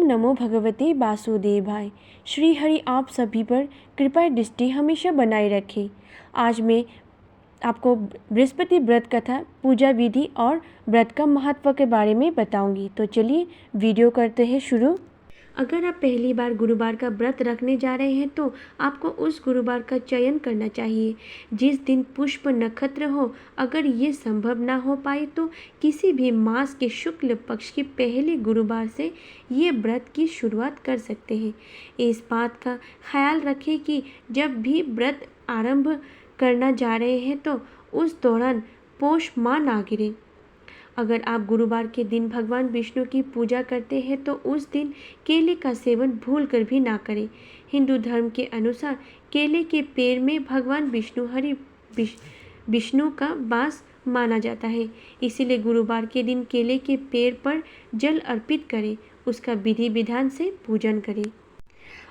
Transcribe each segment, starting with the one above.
नमो भगवते वासुदेवाय। श्री हरि आप सभी पर कृपा दृष्टि हमेशा बनाए रखे। आज मैं आपको बृहस्पति व्रत कथा, पूजा विधि और व्रत का महत्व के बारे में बताऊंगी। तो चलिए वीडियो करते हैं शुरू। अगर आप पहली बार गुरुवार का व्रत रखने जा रहे हैं तो आपको उस गुरुवार का चयन करना चाहिए जिस दिन पुष्प नक्षत्र हो। अगर ये संभव ना हो पाए तो किसी भी मास के शुक्ल पक्ष के पहले गुरुवार से ये व्रत की शुरुआत कर सकते हैं। इस बात का ख्याल रखें कि जब भी व्रत आरंभ करना जा रहे हैं तो उस दौरान पौष माह ना गिरे। अगर आप गुरुवार के दिन भगवान विष्णु की पूजा करते हैं तो उस दिन केले का सेवन भूलकर भी ना करें। हिंदू धर्म के अनुसार केले के पेड़ में भगवान विष्णु का वास माना जाता है, इसीलिए गुरुवार के दिन केले के पेड़ पर जल अर्पित करें, उसका विधि विधान से पूजन करें।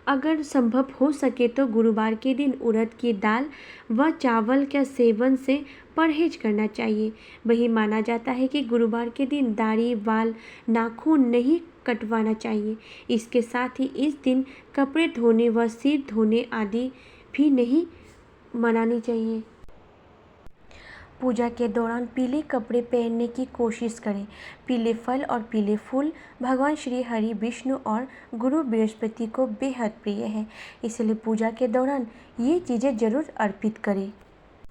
अगर संभव हो सके तो गुरुवार के दिन उड़द की दाल व चावल के सेवन से परहेज करना चाहिए। वही माना जाता है कि गुरुवार के दिन दाढ़ी, बाल, नाखून नहीं कटवाना चाहिए। इसके साथ ही इस दिन कपड़े धोने व सिर धोने आदि भी नहीं मनानी चाहिए। पूजा के दौरान पीले कपड़े पहनने की कोशिश करें। पीले फल और पीले फूल भगवान श्री हरि, विष्णु और गुरु बृहस्पति को बेहद प्रिय है, इसलिए पूजा के दौरान ये चीज़ें जरूर अर्पित करें।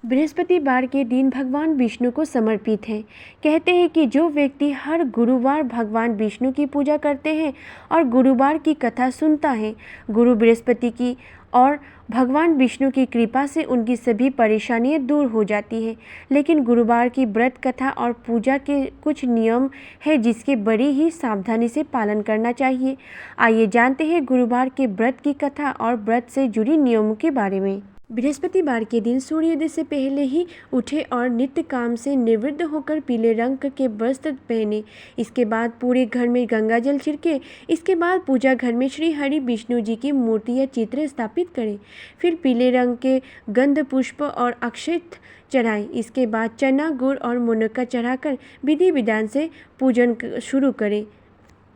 बृहस्पतिवार के दिन भगवान विष्णु को समर्पित है। कहते हैं कि जो व्यक्ति हर गुरुवार भगवान विष्णु की पूजा करते हैं और गुरुवार की कथा सुनता है, गुरु बृहस्पति की और भगवान विष्णु की कृपा से उनकी सभी परेशानियां दूर हो जाती हैं। लेकिन गुरुवार की व्रत कथा और पूजा के कुछ नियम है जिसके बड़ी ही सावधानी से पालन करना चाहिए। आइए जानते हैं गुरुवार के व्रत की कथा और व्रत से जुड़ी नियमों के बारे में। बृहस्पतिवार के दिन सूर्योदय से पहले ही उठे और नित्य काम से निवृत्त होकर पीले रंग के वस्त्र पहने। इसके बाद पूरे घर में गंगा जल छिड़के। इसके बाद पूजा घर में श्री हरि विष्णु जी की मूर्ति या चित्र स्थापित करें। फिर पीले रंग के गंध पुष्प और अक्षत चढ़ाएं। इसके बाद चना, गुड़ और मुनक्का चढ़ाकर विधि विधान से पूजन शुरू करें।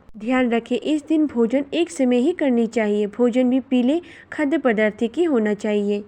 ध्यान रखें, इस दिन भोजन एक समय ही करनी चाहिए। भोजन भी पीले खाद्य पदार्थ की होना चाहिए।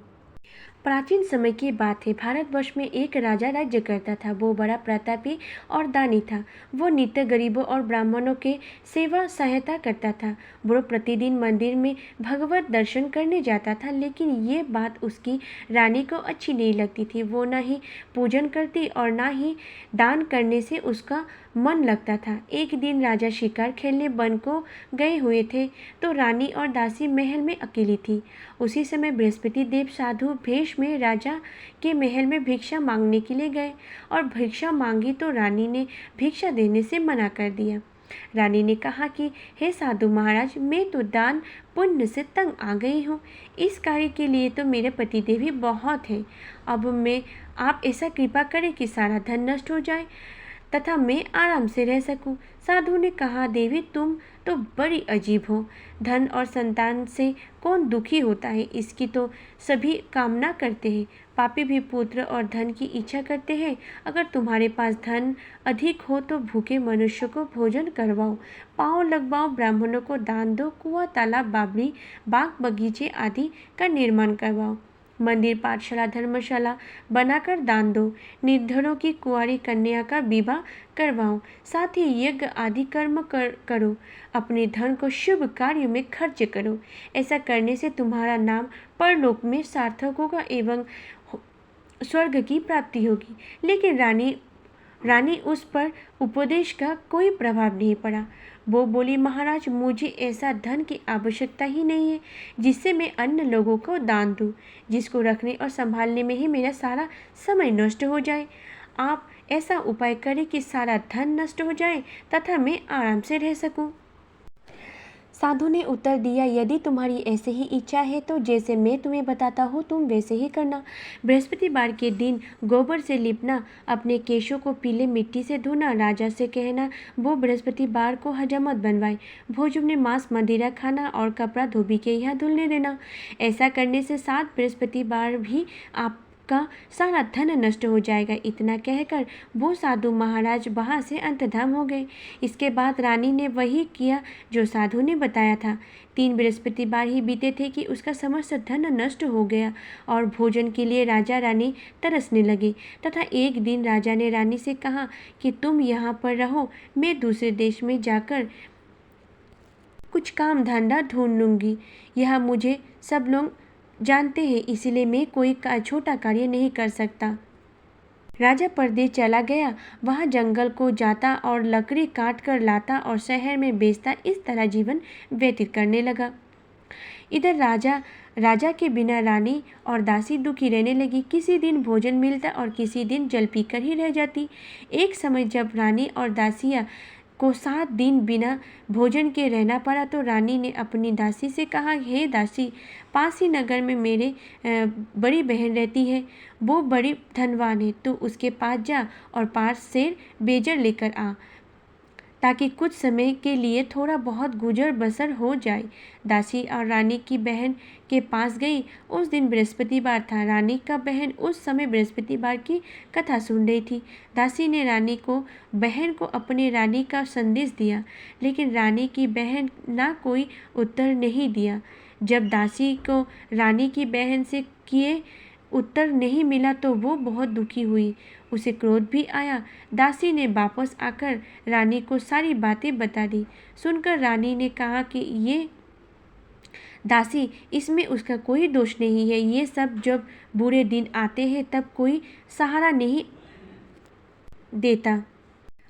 प्राचीन समय की बात है, भारतवर्ष में एक राजा राज्य करता था। वो बड़ा प्रतापी और दानी था। वो नित्य गरीबों और ब्राह्मणों के सेवा सहायता करता था। वो प्रतिदिन मंदिर में भगवत दर्शन करने जाता था, लेकिन ये बात उसकी रानी को अच्छी नहीं लगती थी। वो ना ही पूजन करती और ना ही दान करने से उसका मन लगता था। एक दिन राजा शिकार खेलने वन को गए हुए थे तो रानी और दासी महल में अकेली थी। उसी समय बृहस्पति देव साधु भेष में राजा के महल में भिक्षा मांगने के लिए गए और भिक्षा मांगी तो रानी ने भिक्षा देने से मना कर दिया। रानी ने कहा कि हे साधु महाराज, मैं तो दान पुण्य से तंग आ गई हूँ। इस कार्य के लिए तो मेरे पतिदेव ही बहुत हैं। अब मैं आप ऐसा कृपा करें कि सारा धन नष्ट हो जाए तथा मैं आराम से रह सकूं। साधु ने कहा, देवी तुम तो बड़ी अजीब हो। धन और संतान से कौन दुखी होता है, इसकी तो सभी कामना करते हैं। पापी भी पुत्र और धन की इच्छा करते हैं। अगर तुम्हारे पास धन अधिक हो तो भूखे मनुष्य को भोजन करवाओ, पाँव लगवाओ, ब्राह्मणों को दान दो, कुआं, तालाब, बावड़ी, बाग बगीचे आदि का निर्माण करवाओ, मंदिर, पाठशाला, धर्मशाला बनाकर दान दो, निर्धनों की कुंवारी कन्या का विवाह करवाओ, साथ ही यज्ञ आदि कर्म करो, अपने धन को शुभ कार्य में खर्च करो। ऐसा करने से तुम्हारा नाम परलोक में सार्थक होगा एवं स्वर्ग की प्राप्ति होगी। लेकिन रानी उस पर उपदेश का कोई प्रभाव नहीं पड़ा। वो बोली, महाराज मुझे ऐसा धन की आवश्यकता ही नहीं है जिससे मैं अन्य लोगों को दान दूं, जिसको रखने और संभालने में ही मेरा सारा समय नष्ट हो जाए। आप ऐसा उपाय करें कि सारा धन नष्ट हो जाए तथा मैं आराम से रह सकूं। साधु ने उत्तर दिया, यदि तुम्हारी ऐसे ही इच्छा है तो जैसे मैं तुम्हें बताता हूँ तुम वैसे ही करना। बृहस्पतिवार के दिन गोबर से लिपना, अपने केशों को पीले मिट्टी से धोना, राजा से कहना वो बृहस्पतिवार को हजामत बनवाए, भोजन में मांस मदिरा खाना और कपड़ा धोबी के यहाँ धुलने देना। ऐसा करने से 7 बृहस्पतिवार भी आप आपका सारा धन नष्ट हो जाएगा। इतना कहकर वो साधु महाराज वहाँ से अंतर्धान हो गए। इसके बाद रानी ने वही किया जो साधु ने बताया था। 3 बृहस्पतिवार ही बीते थे कि उसका समस्त धन नष्ट हो गया और भोजन के लिए राजा रानी तरसने लगे। तथा एक दिन राजा ने रानी से कहा कि तुम यहाँ पर रहो, मैं दूसरे देश में जाकर कुछ काम धंधा ढूंढ लूँगी। यह मुझे सब लोग जानते हैं, इसलिए मैं कोई छोटा कार्य नहीं कर सकता। राजा परदेश चला गया। वहाँ जंगल को जाता और लकड़ी काट कर लाता और शहर में बेचता। इस तरह जीवन व्यतीत करने लगा। इधर राजा के बिना रानी और दासी दुखी रहने लगी। किसी दिन भोजन मिलता और किसी दिन जल पीकर ही रह जाती। एक समय जब रानी और दासिया को 7 दिन बिना भोजन के रहना पड़ा तो रानी ने अपनी दासी से कहा, हे दासी, पास ही नगर में मेरे बड़ी बहन रहती है। वो बड़ी धनवान है। तू उसके पास जा और 5 सेर बेजर लेकर आ, ताकि कुछ समय के लिए थोड़ा बहुत गुजर बसर हो जाए। दासी और रानी की बहन के पास गई। उस दिन बृहस्पतिवार था। रानी का बहन उस समय बृहस्पतिवार की कथा सुन रही थी। दासी ने बहन को अपने रानी का संदेश दिया, लेकिन रानी की बहन ना कोई उत्तर नहीं दिया। जब दासी को रानी की बहन से किए उत्तर नहीं मिला तो वो बहुत दुखी हुई। उसे क्रोध भी आया। दासी ने वापस आकर रानी को सारी बातें बता दी। सुनकर रानी ने कहा कि ये दासी, इसमें उसका कोई दोष नहीं है। ये सब जब बुरे दिन आते हैं तब कोई सहारा नहीं देता।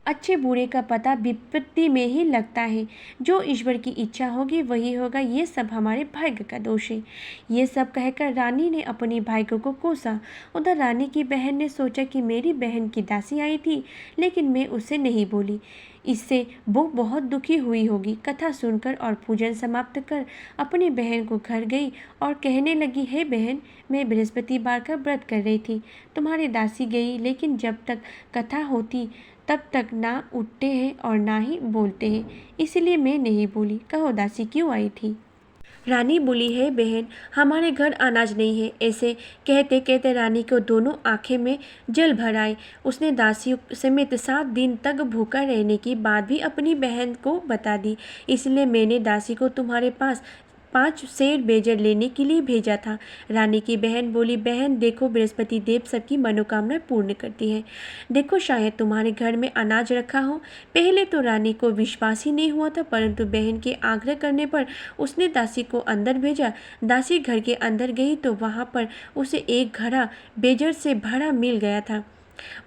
अच्छे बुरे का पता विपत्ति में ही लगता है। जो ईश्वर की इच्छा होगी वही होगा। ये सब हमारे भाग्य का दोष है। ये सब कहकर रानी ने अपने भाग्य को कोसा। उधर रानी की बहन ने सोचा कि मेरी बहन की दासी आई थी, लेकिन मैं उससे नहीं बोली। इससे वो बहुत दुखी हुई होगी। कथा सुनकर और पूजन समाप्त कर अपनी बहन को घर गई और कहने लगी, हे बहन, मैं बृहस्पतिवार का व्रत कर रही थी। तुम्हारी दासी गई, लेकिन जब तक कथा होती तब तक ना उठते हैं और ना ही बोलते हैं, इसलिए मैं नहीं बोली। कहो दासी क्यों आई थी? रानी बोली, है बहन, हमारे घर अनाज नहीं है। ऐसे कहते कहते रानी को दोनों आंखें में जल भर आए। उसने दासी समेत 7 दिन तक भूखा रहने की बात भी अपनी बहन को बता दी। इसलिए मैंने दासी को तुम्हारे पास 5 सेर बेजर लेने के लिए भेजा था। रानी की बहन बोली, बहन देखो, बृहस्पति देव सबकी मनोकामना पूर्ण करती है। देखो, शायद तुम्हारे घर में अनाज रखा हो। पहले तो रानी को विश्वास ही नहीं हुआ था, परंतु बहन के आग्रह करने पर उसने दासी को अंदर भेजा। दासी घर के अंदर गई तो वहाँ पर उसे एक घड़ा बेजर से भरा मिल गया था।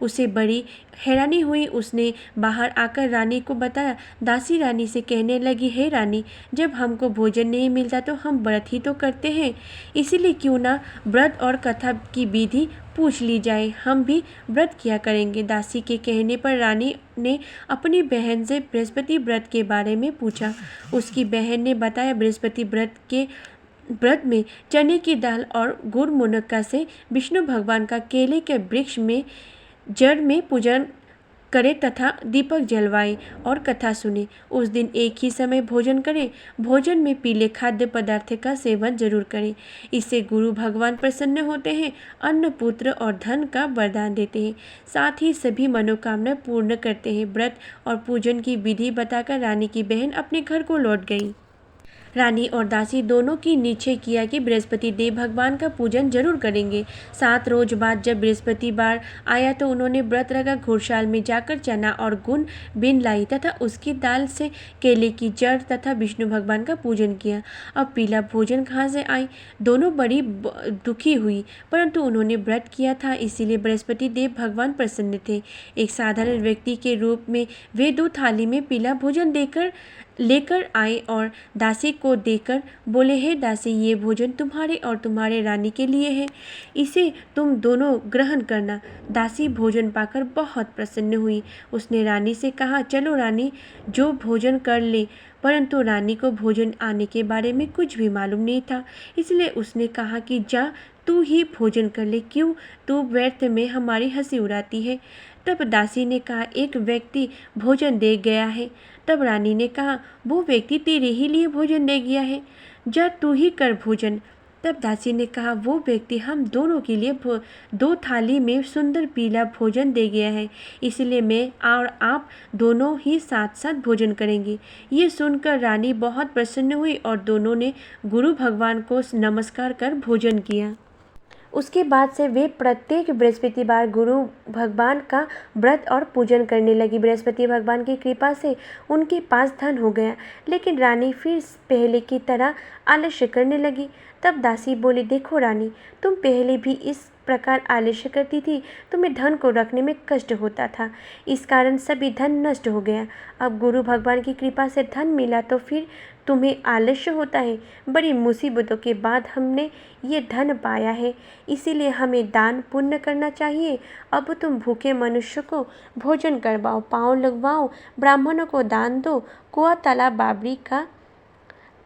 उसे बड़ी हैरानी हुई। उसने बाहर आकर रानी को बताया। दासी रानी से कहने लगी, हे रानी, जब हमको भोजन नहीं मिलता तो हम व्रत ही तो करते हैं, इसीलिए क्यों ना व्रत और कथा की विधि पूछ ली जाए। हम भी व्रत किया करेंगे। दासी के कहने पर रानी ने अपनी बहन से बृहस्पति व्रत के बारे में पूछा। उसकी बहन ने बताया, बृहस्पति व्रत में चने की दाल और गुड़ मुनक्का से विष्णु भगवान का केले के वृक्ष में जड़ में पूजन करे तथा दीपक जलवाए और कथा सुने। उस दिन एक ही समय भोजन करें। भोजन में पीले खाद्य पदार्थ का सेवन जरूर करें। इससे गुरु भगवान प्रसन्न होते हैं, अन्न, पुत्र और धन का वरदान देते हैं, साथ ही सभी मनोकामना पूर्ण करते हैं। व्रत और पूजन की विधि बताकर रानी की बहन अपने घर को लौट गई। रानी और दासी दोनों की निश्चय किया कि बृहस्पति देव भगवान का पूजन जरूर करेंगे। 7 रोज बाद जब बृहस्पतिवार आया तो उन्होंने व्रत रखा। घोड़शाल में जाकर चना और गुण बीन लाई तथा उसकी दाल से केले की जड़ तथा विष्णु भगवान का पूजन किया। अब पीला भोजन कहाँ से आए? दोनों बड़ी दुखी हुई, परंतु उन्होंने व्रत किया था, इसीलिए बृहस्पति देव भगवान प्रसन्न थे। एक साधारण व्यक्ति के रूप में वे 2 थाली में पीला भोजन लेकर आए और दासी को देकर बोले, हे दासी, ये भोजन तुम्हारे और तुम्हारे रानी के लिए है, इसे तुम दोनों ग्रहण करना। दासी भोजन पाकर बहुत प्रसन्न हुई। उसने रानी से कहा, चलो रानी, जो भोजन कर ले। परंतु रानी को भोजन आने के बारे में कुछ भी मालूम नहीं था, इसलिए उसने कहा कि जा, तू ही भोजन कर ले, क्यों तू व्यर्थ में हमारी हंसी उड़ाती है। तब दासी ने कहा, एक व्यक्ति भोजन दे गया है। तब रानी ने कहा, वो व्यक्ति तेरे ही लिए भोजन दे गया है, जा तू ही कर भोजन। तब दासी ने कहा, वो व्यक्ति हम दोनों के लिए 2 थाली में सुंदर पीला भोजन दे गया है, इसलिए मैं और आप दोनों ही साथ साथ भोजन करेंगे। ये सुनकर रानी बहुत प्रसन्न हुई और दोनों ने गुरु भगवान को नमस्कार कर भोजन किया। उसके बाद से वे प्रत्येक बृहस्पतिवार गुरु भगवान का व्रत और पूजन करने लगी। बृहस्पति भगवान की कृपा से उनके पास धन हो गया, लेकिन रानी फिर पहले की तरह आलस्य करने लगी। तब दासी बोली, देखो रानी, तुम पहले भी इस प्रकार आलस्य करती थी, तुम्हें धन को रखने में कष्ट होता था, इस कारण सभी धन नष्ट हो गया। अब गुरु भगवान की कृपा से धन मिला तो फिर तुम्हें आलस्य होता है। बड़ी मुसीबतों के बाद हमने ये धन पाया है, इसीलिए हमें दान पुण्य करना चाहिए। अब तुम भूखे मनुष्य को भोजन करवाओ, पाँव लगवाओ, ब्राह्मणों को दान दो, कुआं तालाब बावड़ी का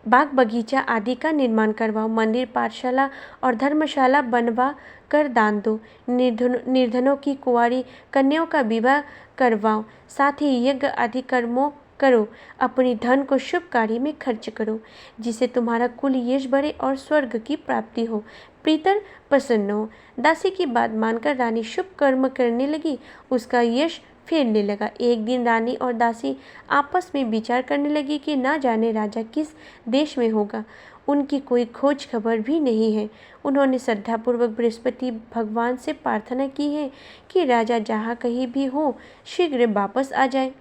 बाग बगीचा आदि का निर्माण करवाओ, मंदिर पाठशाला और धर्मशाला बनवा कर दान दो, निर्धनों की कुंवारी कन्याओं का विवाह करवाओ, साथ ही यज्ञ आदि कर्मों करो, अपनी धन को शुभ कार्य में खर्च करो, जिससे तुम्हारा कुल यश बढ़े और स्वर्ग की प्राप्ति हो, प्रीतर प्रसन्न हो। दासी की बात मानकर रानी शुभ कर्म करने लगी, उसका यश फेरने लगा। एक दिन रानी और दासी आपस में विचार करने लगी कि ना जाने राजा किस देश में होगा, उनकी कोई खोज खबर भी नहीं है। उन्होंने श्रद्धापूर्वक बृहस्पति भगवान से प्रार्थना की है कि राजा जहाँ कहीं भी हो शीघ्र वापस आ जाए।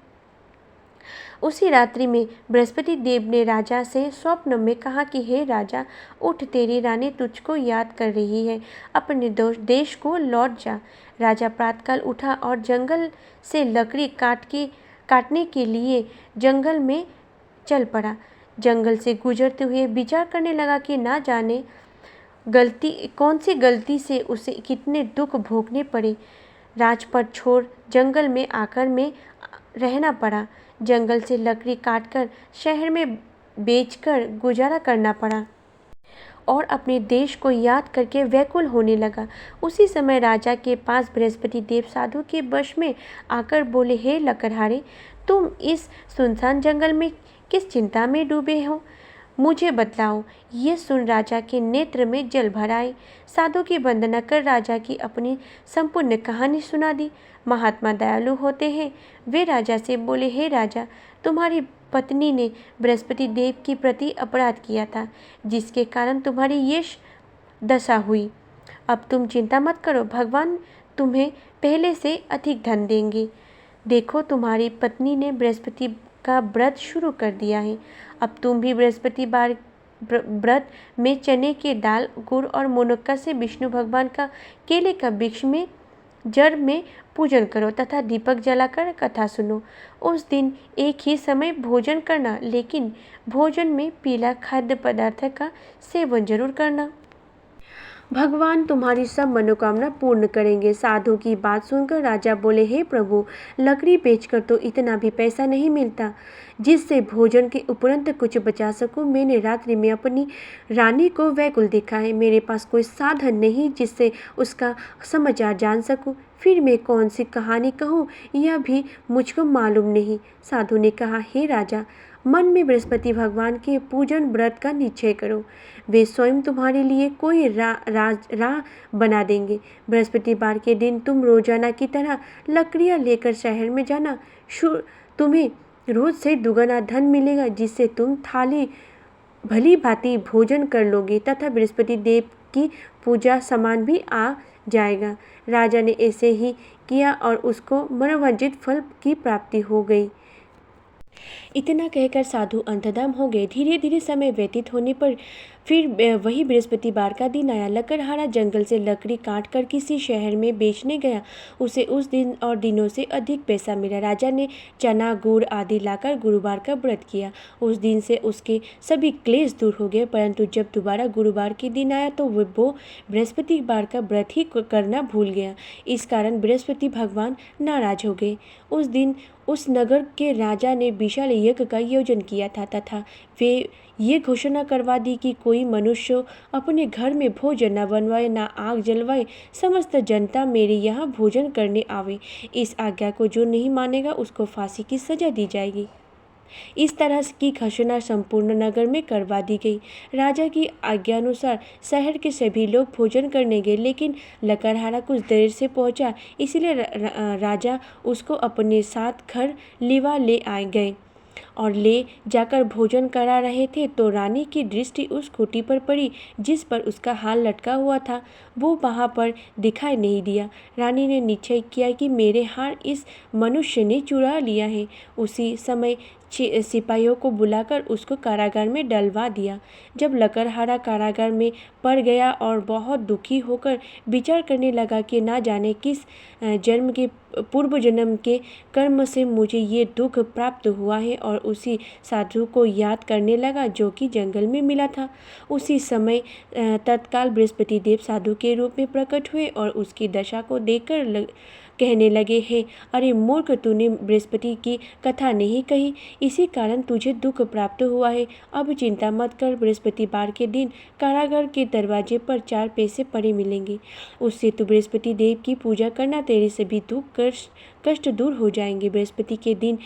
उसी रात्रि में बृहस्पति देव ने राजा से स्वप्न में कहा कि हे राजा, उठ, तेरी रानी तुझको याद कर रही है, अपने देश को लौट जा। राजा प्रातःकाल उठा और जंगल से लकड़ी काटने के लिए जंगल में चल पड़ा। जंगल से गुजरते हुए विचार करने लगा कि ना जाने कौन सी गलती से उसे कितने दुख भोगने पड़े। राजपथ छोड़ जंगल में आकर में रहना पड़ा। जंगल से लकड़ी काटकर शहर में बेचकर गुजारा करना पड़ा और अपने देश को याद करके व्याकुल होने लगा। उसी समय राजा के पास बृहस्पति देव साधु के वश में आकर बोले, हे लकड़हारे, तुम इस सुनसान जंगल में किस चिंता में डूबे हो, मुझे बतलाओ। ये सुन राजा के नेत्र में जल भर आए। साधु की वंदना कर राजा की अपनी संपूर्ण कहानी सुना दी। महात्मा दयालु होते हैं। वे राजा से बोले, हे राजा, तुम्हारी पत्नी ने बृहस्पति देव के प्रति अपराध किया था, जिसके कारण तुम्हारी ये दशा हुई। अब तुम चिंता मत करो, भगवान तुम्हें पहले से अधिक धन देंगे। देखो, तुम्हारी पत्नी ने बृहस्पति का व्रत शुरू कर दिया है। अब तुम भी बृहस्पतिवार व्रत में चने के दाल, गुड़ और मुनक्का से विष्णु भगवान का केले का वृक्ष में जड़ में पूजन करो तथा दीपक जलाकर कथा सुनो। उस दिन एक ही समय भोजन करना, लेकिन भोजन में पीला खाद्य पदार्थ का सेवन जरूर करना। भगवान तुम्हारी सब मनोकामना पूर्ण करेंगे। साधु की बात सुनकर राजा बोले, हे प्रभु, लकड़ी बेचकर तो इतना भी पैसा नहीं मिलता जिससे भोजन के उपरंत कुछ बचा सकूं। मैंने रात्रि में अपनी रानी को व्याकुल देखा है। मेरे पास कोई साधन नहीं जिससे उसका समाचार जान सकूं। फिर मैं कौन सी कहानी कहूँ यह भी मुझको मालूम नहीं। साधु ने कहा, हे राजा, मन में बृहस्पति भगवान के पूजन व्रत का निश्चय करो, वे स्वयं तुम्हारे लिए कोई राह बना देंगे। बृहस्पतिवार के दिन तुम रोजाना की तरह लकड़ियाँ लेकर शहर में जाना। तुम्हें रोज से दुगना धन मिलेगा, जिससे तुम थाली भली भांति भोजन कर लोगे तथा बृहस्पति देव की पूजा सामान भी आ जाएगा। राजा ने ऐसे ही किया और उसको मनोवांछित फल की प्राप्ति हो गई। इतना कहकर साधु अंतर्धान हो गए। धीरे धीरे समय व्यतीत होने पर फिर वही बृहस्पतिवार का दिन आया। लकड़हारा जंगल से लकड़ी काट कर किसी शहर में बेचने गया। उसे उस दिन और दिनों से अधिक पैसा मिला। राजा ने चना, गुड़ आदि लाकर गुरुवार का व्रत किया। उस दिन से उसके सभी क्लेश दूर हो गए। परंतु जब दोबारा गुरुवार के दिन आया तो वो बृहस्पतिवार का व्रत ही करना भूल गया। इस कारण बृहस्पति भगवान नाराज हो गए। उस दिन उस नगर के राजा ने विशाल यज्ञ का आयोजन किया था तथा वे ये घोषणा करवा दी कि कोई मनुष्य अपने घर में भोजन न बनवाए, न आग जलवाए, समस्त जनता मेरे यहाँ भोजन करने आवे। इस आज्ञा को जो नहीं मानेगा उसको फांसी की सजा दी जाएगी। इस तरह की घोषणा संपूर्ण नगर में करवा दी गई। राजा की आज्ञानुसार शहर के सभी लोग भोजन करने गए, लेकिन लकड़हारा कुछ देर से पहुंचा, इसलिए राजा उसको अपने साथ घर लीवा ले आए गए और ले जाकर भोजन करा रहे थे तो रानी की दृष्टि उस खूंटी पर पड़ी जिस पर उसका हाल लटका हुआ था। वो वहाँ पर दिखाई नहीं दिया। रानी ने निश्चय किया कि मेरे हार इस मनुष्य ने चुरा लिया है। उसी समय सिपाहियों को बुलाकर उसको कारागार में डलवा दिया। जब लकड़हारा कारागार में पड़ गया और बहुत दुखी होकर विचार करने लगा कि ना जाने किस जन्म के पूर्व जन्म के कर्म से मुझे ये दुख प्राप्त हुआ है, और उसी साधु को याद करने लगा जो कि जंगल में मिला था। उसी समय तत्काल बृहस्पति देव साधु के रूप में प्रकट हुए और उसकी दशा को देखकर कहने लगे, हे अरे मूर्ख, तूने बृहस्पति की कथा नहीं कही, इसी कारण तुझे दुख प्राप्त हुआ है। अब चिंता मत कर, बृहस्पतिवार के दिन कारागार के दरवाजे पर 4 पैसे पड़े मिलेंगे। उससे तू बृहस्पति देव की पूजा करना, तेरे सभी दुख कष्ट दूर हो जाएंगे। बृहस्पति के दिन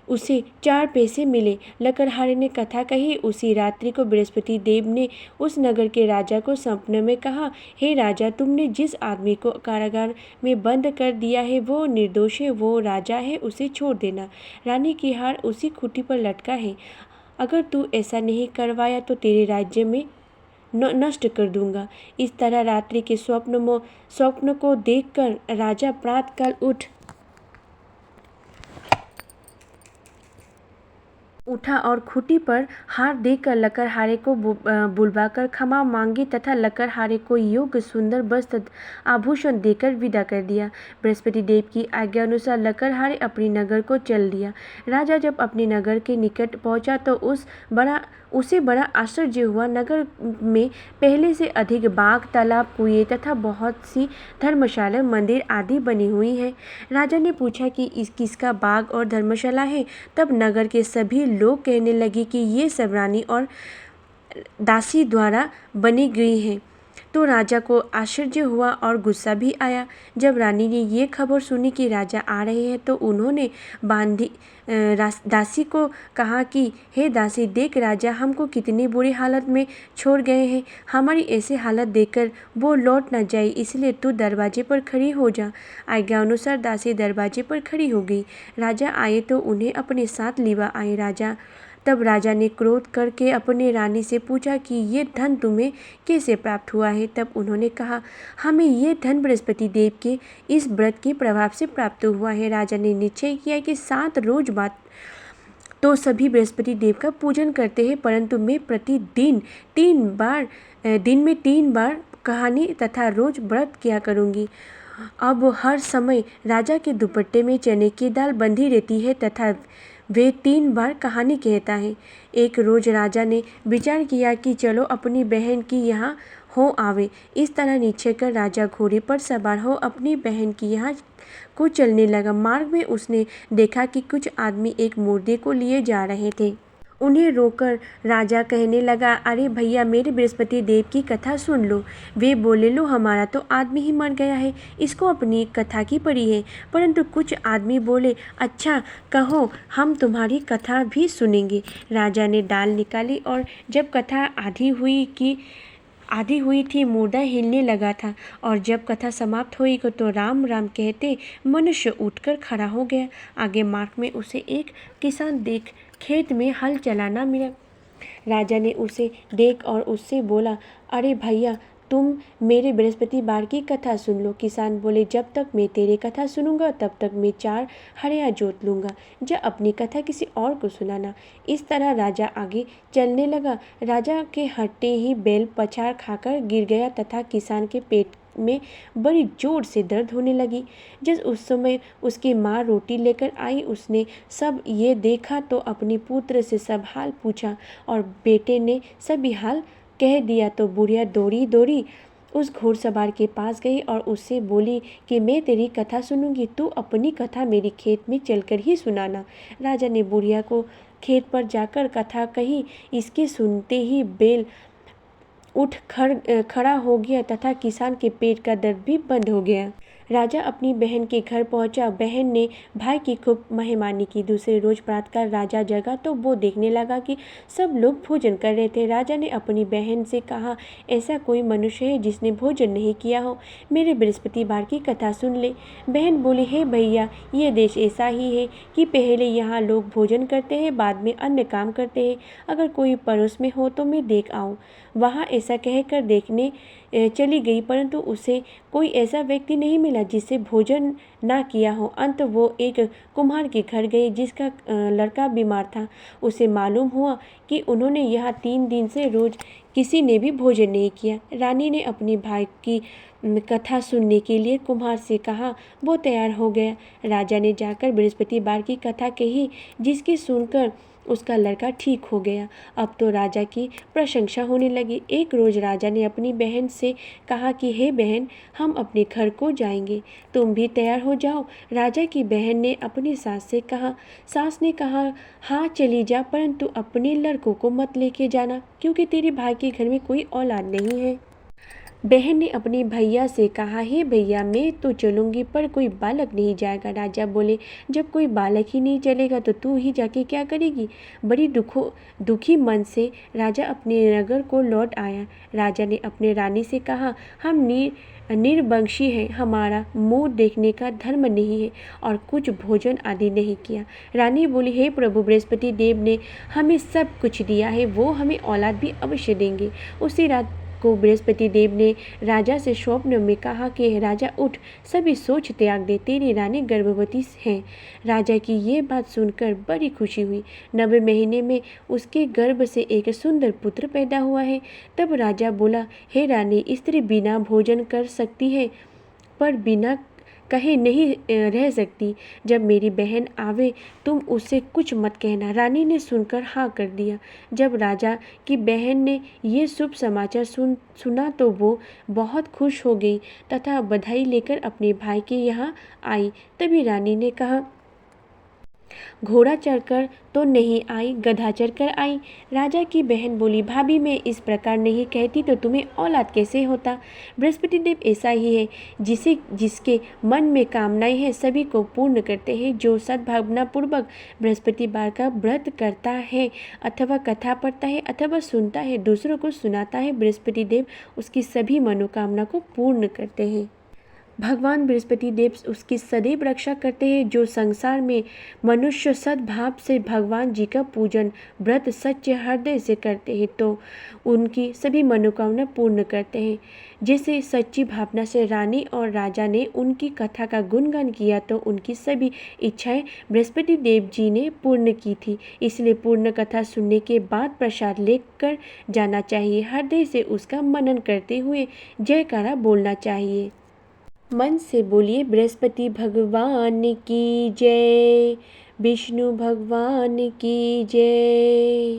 उसे 4 पैसे मिले। लकड़हारे ने कथा कही। उसी रात्रि को बृहस्पति देव ने उस नगर के राजा को सपने में कहा, हे राजा, तुमने जिस आदमी को कारागार में बंद कर दिया है वो निर्दोष है, वो राजा है, उसे छोड़ देना। रानी की हार उसी खूंटी पर लटका है। अगर तू ऐसा नहीं करवाया तो तेरे राज्य में नष्ट कर दूंगा। इस तरह रात्रि के स्वप्न को देखकर राजा प्रातःकाल उठा और खूंटी पर हार देकर लकड़हारे को बुलवाकर क्षमा मांगी तथा लकड़हारे को योग्य सुंदर वस्त्र आभूषण देकर विदा कर दिया। बृहस्पति देव की आज्ञा अनुसार लकड़हारे अपनी नगर को चल दिया। राजा जब अपने नगर के निकट पहुंचा तो उसे बड़ा आश्चर्य हुआ। नगर में पहले से अधिक बाग, तालाब, कुएं तथा बहुत सी धर्मशाला, मंदिर आदि बनी हुई हैं। राजा ने पूछा कि किसका बाग और धर्मशाला है। तब नगर के सभी लोग कहने लगे कि ये सब रानी और दासी द्वारा बनी गई हैं। तो राजा को आश्चर्य हुआ और गुस्सा भी आया। जब रानी ने ये खबर सुनी कि राजा आ रहे हैं तो उन्होंने दासी को कहा कि हे दासी, देख राजा हमको कितनी बुरी हालत में छोड़ गए हैं। हमारी ऐसी हालत देखकर वो लौट न जाए, इसलिए तू दरवाजे पर खड़ी हो जा। आज्ञा अनुसार दासी दरवाजे पर खड़ी हो गई। राजा आए तो उन्हें अपने साथ लिवा आए। तब राजा ने क्रोध करके अपने रानी से पूछा कि ये धन तुम्हें कैसे प्राप्त हुआ है। तब उन्होंने कहा, हमें ये धन बृहस्पति देव के इस व्रत के प्रभाव से प्राप्त हुआ है। राजा ने निश्चय किया कि 7 रोज बाद तो सभी बृहस्पति देव का पूजन करते हैं, परंतु मैं प्रतिदिन 3 बार कहानी तथा रोज व्रत किया करूँगी। अब हर समय राजा के दुपट्टे में चने की दाल बंधी रहती है तथा वे 3 बार कहानी कहता है। एक रोज राजा ने विचार किया कि चलो अपनी बहन की यहाँ हो आवे। इस तरह निश्चय कर राजा घोड़े पर सवार हो अपनी बहन की यहाँ को चलने लगा। मार्ग में उसने देखा कि कुछ आदमी एक मुर्दे को लिए जा रहे थे। उन्हें रोककर राजा कहने लगा, अरे भैया, मेरे बृहस्पति देव की कथा सुन लो। वे बोले, लो, हमारा तो आदमी ही मर गया है, इसको अपनी कथा की पड़ी है। परंतु कुछ आदमी बोले, अच्छा कहो, हम तुम्हारी कथा भी सुनेंगे। राजा ने डाल निकाली और जब कथा आधी हुई थी, मुर्दा हिलने लगा था, और जब कथा समाप्त हुई तो राम राम कहते मनुष्य उठकर खड़ा हो गया। आगे मार्ग में उसे एक किसान खेत में हल चलाना मिला। राजा ने उसे देख और उससे बोला, अरे भैया, तुम मेरे बृहस्पतिवार की कथा सुन लो। किसान बोले, जब तक मैं तेरी कथा सुनूंगा तब तक मैं 4 हड़िया जोत लूँगा। जा अपनी कथा किसी और को सुनाना। इस तरह राजा आगे चलने लगा। राजा के हटते ही बैल पछाड़ खाकर गिर गया तथा किसान के पेट में बड़ी जोर से दर्द होने लगी। जब उस समय उसकी माँ रोटी लेकर आई, उसने सब ये देखा तो अपने पुत्र से सब हाल पूछा और बेटे ने सभी हाल कह दिया। तो बुढ़िया दौड़ी उस घोड़सवार के पास गई और उससे बोली कि मैं तेरी कथा सुनूंगी, तू अपनी कथा मेरी खेत में चलकर ही सुनाना। राजा ने बुढ़िया को खेत पर जाकर कथा कही। इसके सुनते ही बैल उठ खड़ा हो गया तथा किसान के पेट का दर्द भी बंद हो गया। राजा अपनी बहन के घर पहुंचा। बहन ने भाई की खूब मेहमानी की। दूसरे रोज प्रातःकाल राजा जगा तो वो देखने लगा कि सब लोग भोजन कर रहे थे। राजा ने अपनी बहन से कहा, ऐसा कोई मनुष्य है जिसने भोजन नहीं किया हो? मेरे बृहस्पतिवार की कथा सुन ले। बहन बोली, हे भैया, ये देश ऐसा ही है कि पहले यहाँ लोग भोजन करते हैं, बाद में अन्य काम करते हैं। अगर कोई पड़ोस में हो तो मैं देख आऊँ। वहाँ ऐसा कहकर देखने चली गई, परंतु उसे कोई ऐसा व्यक्ति नहीं मिला जिससे भोजन ना किया हो। अंत वो एक कुम्हार के घर गई जिसका लड़का बीमार था। उसे मालूम हुआ कि उन्होंने यहाँ 3 दिन से रोज किसी ने भी भोजन नहीं किया। रानी ने अपने भाई की कथा सुनने के लिए कुम्हार से कहा। वो तैयार हो गया। राजा ने जाकर बृहस्पतिवार की कथा कही, जिसकी सुनकर उसका लड़का ठीक हो गया। अब तो राजा की प्रशंसा होने लगी। एक रोज राजा ने अपनी बहन से कहा कि हे बहन, हम अपने घर को जाएंगे, तुम भी तैयार हो जाओ। राजा की बहन ने अपनी सास से कहा। सास ने कहा, हाँ चली जा, परंतु अपने लड़कों को मत लेके जाना, क्योंकि तेरे भाई के घर में कोई औलाद नहीं है। बहन ने अपने भैया से कहा, हे भैया, मैं तो चलूंगी पर कोई बालक नहीं जाएगा। राजा बोले, जब कोई बालक ही नहीं चलेगा तो तू ही जाके क्या करेगी? बड़ी दुखी मन से राजा अपने नगर को लौट आया। राजा ने अपने रानी से कहा, हम निर्वंशी हैं, हमारा मुंह देखने का धर्म नहीं है और कुछ भोजन आदि नहीं किया। रानी बोली, हे प्रभु, बृहस्पति देव ने हमें सब कुछ दिया है, वो हमें औलाद भी अवश्य देंगे। उसी रात को बृहस्पति देव ने राजा से स्वप्न में कहा कि राजा उठ, सभी सोच त्याग दे, तेरी रानी गर्भवती है। राजा की ये बात सुनकर बड़ी खुशी हुई। 9वें महीने में उसके गर्भ से एक सुंदर पुत्र पैदा हुआ है। तब राजा बोला, हे रानी, स्त्री बिना भोजन कर सकती है पर बिना कहे नहीं रह सकती। जब मेरी बहन आवे तुम उससे कुछ मत कहना। रानी ने सुनकर हाँ कर दिया। जब राजा की बहन ने ये शुभ समाचार सुना तो वो बहुत खुश हो गई तथा बधाई लेकर अपने भाई के यहाँ आई। तभी रानी ने कहा, घोड़ा चढ़कर तो नहीं आई, गधा चढ़कर आई। राजा की बहन बोली, भाभी, मैं इस प्रकार नहीं कहती तो तुम्हें औलाद कैसे होता? बृहस्पति देव ऐसा ही है, जिसके मन में कामनाएं हैं सभी को पूर्ण करते हैं। जो सद्भावना पूर्वक बृहस्पतिवार का व्रत करता है अथवा कथा पढ़ता है अथवा सुनता है, दूसरों को सुनाता है, बृहस्पति देव उसकी सभी मनोकामना को पूर्ण करते हैं। भगवान बृहस्पति देव उसकी सदैव रक्षा करते हैं। जो संसार में मनुष्य सद्भाव से भगवान जी का पूजन व्रत सच्चे हृदय से करते हैं तो उनकी सभी मनोकामना पूर्ण करते हैं। जैसे सच्ची भावना से रानी और राजा ने उनकी कथा का गुणगान किया तो उनकी सभी इच्छाएं बृहस्पति देव जी ने पूर्ण की थी। इसलिए पूर्ण कथा सुनने के बाद प्रसाद लेकर जाना चाहिए। हृदय से उसका मनन करते हुए जयकारा बोलना चाहिए। मन से बोलिए, बृहस्पति भगवान की जय, विष्णु भगवान की जय।